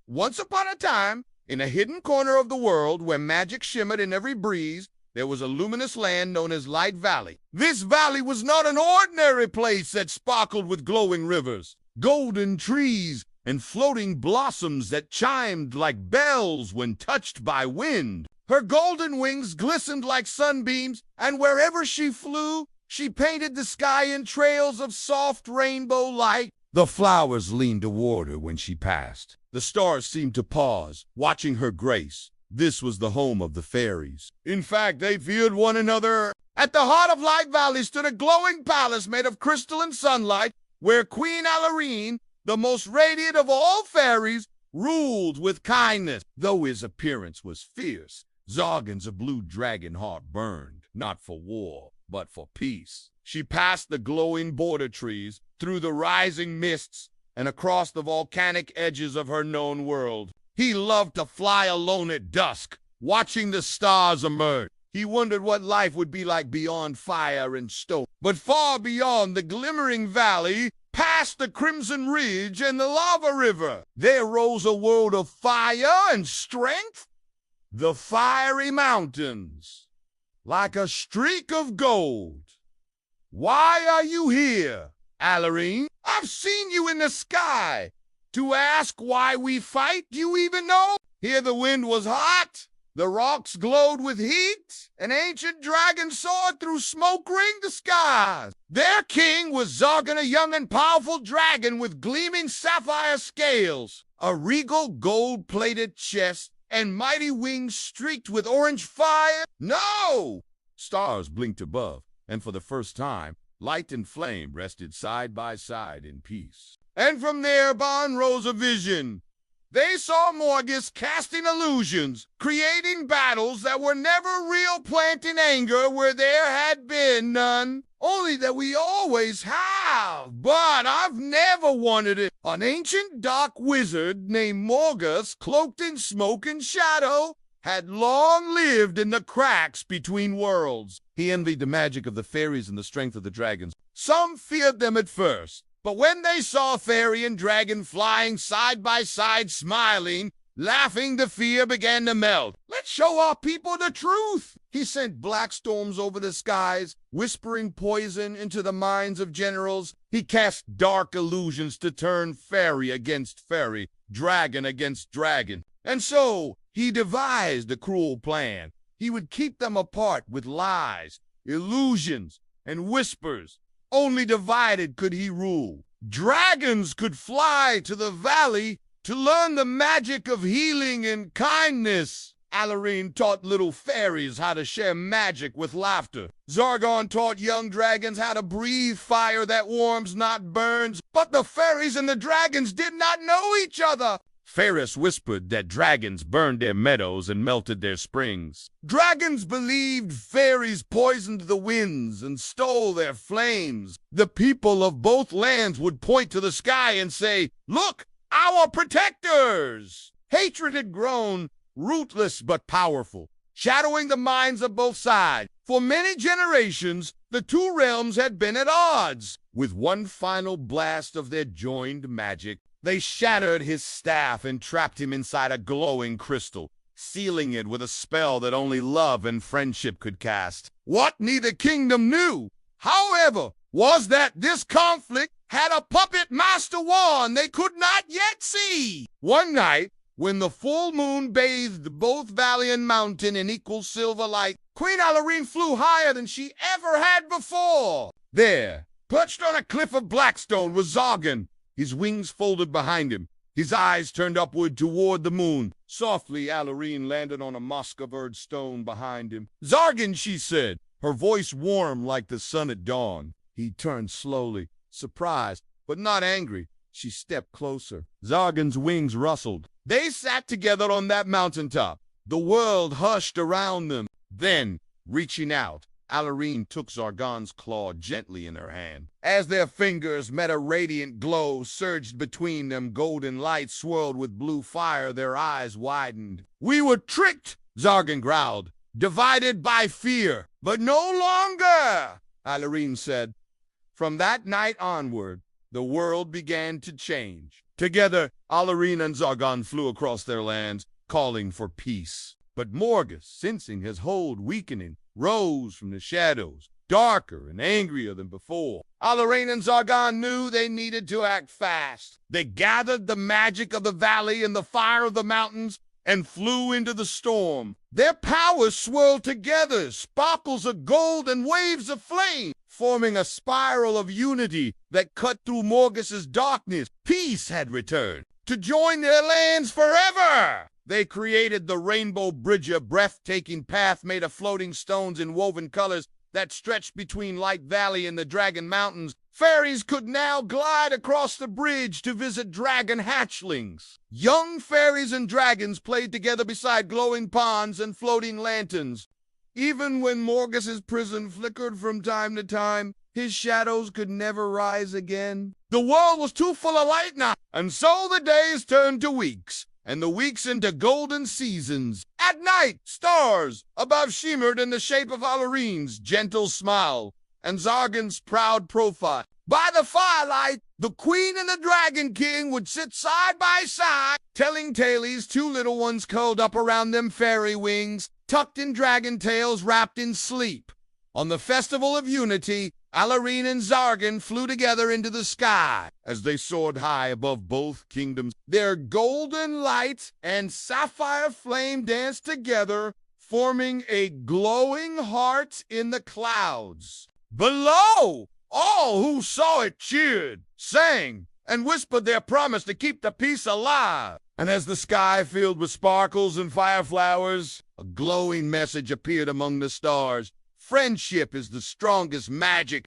Once upon a time, in a hidden corner of the world where magic shimmered in every breeze, there was a luminous land known as Light Valley. This valley was not an ordinary place that sparkled with glowing rivers, golden trees, and floating blossoms that chimed like bells when touched by wind. Her golden wings glistened like sunbeams, and wherever she flew, she painted the sky in trails of soft rainbow light. The flowers leaned toward her when she passed. The stars seemed to pause, watching her grace. This was the home of the fairies. In fact, they feared one another. At the heart of Light Valley stood a glowing palace made of crystal and sunlight, where Queen Alureen, the most radiant of all fairies, ruled with kindness. Though his appearance was fierce, Zargoon's blue dragon heart burned, not for war, but for peace. She passed the glowing border trees, through the rising mists, and across the volcanic edges of her known world. He loved to fly alone at dusk, watching the stars emerge. He wondered what life would be like beyond fire and stone. But far beyond the glimmering valley, past the Crimson Ridge and the Lava River, there rose a world of fire and strength. The Fiery Mountains, like a streak of gold. Why are you here, Alureen? I've seen you in the sky. To ask why we fight, do you even know? Here the wind was hot, the rocks glowed with heat, an ancient dragon soared through smoke-ringed skies. Their king was Zargoon, a young and powerful dragon with gleaming sapphire scales, a regal gold-plated chest, and mighty wings streaked with orange fire. No! Stars blinked above, and for the first time, light and flame rested side by side in peace. And from their bond rose a vision. They saw Morgus casting illusions, creating battles that were never real, planting anger where there had been none. Only that we always have, but I've never wanted it. An ancient dark wizard named Morgus, cloaked in smoke and shadow, had long lived in the cracks between worlds. He envied the magic of the fairies and the strength of the dragons. Some feared them at first, but when they saw fairy and dragon flying side by side, smiling, laughing, the fear began to melt. Let's show our people the truth. He sent black storms over the skies, whispering poison into the minds of generals. He cast dark illusions to turn fairy against fairy, dragon against dragon. And so he devised a cruel plan. He would keep them apart with lies, illusions, and whispers. Only divided could he rule. Dragons could fly to the valley to learn the magic of healing and kindness. Alureen taught little fairies how to share magic with laughter. Zargoon taught young dragons how to breathe fire that warms, not burns. But the fairies and the dragons did not know each other. Fairies whispered that dragons burned their meadows and melted their springs. Dragons believed fairies poisoned the winds and stole their flames. The people of both lands would point to the sky and say, "Look, our protectors!" Hatred had grown, rootless but powerful, shadowing the minds of both sides. For many generations, the two realms had been at odds. With one final blast of their joined magic, they shattered his staff and trapped him inside a glowing crystal, sealing it with a spell that only love and friendship could cast. What neither kingdom knew, however, was that this conflict had a puppet master wand they could not yet see. One night, when the full moon bathed both valley and mountain in equal silver light, Queen Alureen flew higher than she ever had before. There, perched on a cliff of blackstone, was Zargoon, his wings folded behind him, his eyes turned upward toward the moon. Softly, Alureen landed on a moss-covered stone behind him. "Zargoon," she said, her voice warm like the sun at dawn. He turned slowly, surprised, but not angry. She stepped closer. Zargoon's wings rustled. They sat together on that mountaintop. The world hushed around them. Then, reaching out, Alureen took Zargoon's claw gently in her hand. As their fingers met, a radiant glow surged between them. Golden light swirled with blue fire. Their eyes widened. "We were tricked," Zargoon growled, "divided by fear. But no longer," Alureen said. From that night onward, the world began to change. Together, Alureen and Zargoon flew across their lands, calling for peace. But Morgus, sensing his hold weakening, rose from the shadows, darker and angrier than before. Alureen and Zargoon knew they needed to act fast. They gathered the magic of the valley and the fire of the mountains and flew into the storm. Their powers swirled together, sparkles of gold and waves of flame, forming a spiral of unity that cut through Morgus's darkness. Peace had returned to join their lands forever. They created the Rainbow Bridge, a breathtaking path made of floating stones and woven colors that stretched between Light Valley and the Dragon Mountains. Fairies could now glide across the bridge to visit dragon hatchlings. Young fairies and dragons played together beside glowing ponds and floating lanterns. Even when Morgus's prison flickered from time to time, his shadows could never rise again. The world was too full of light now, and so the days turned to weeks, and the weeks into golden seasons. At night, stars above shimmered in the shape of Alureen's gentle smile and Zargoon's proud profile. By the firelight, the Queen and the Dragon King would sit side by side, telling tales, two little ones curled up around them fairy wings, tucked in dragon tails, wrapped in sleep. On the Festival of Unity, Alureen and Zargoon flew together into the sky. As they soared high above both kingdoms, their golden light and sapphire flame danced together, forming a glowing heart in the clouds. Below, all who saw it cheered, sang, and whispered their promise to keep the peace alive. And as the sky filled with sparkles and fireflowers, a glowing message appeared among the stars. Friendship is the strongest magic,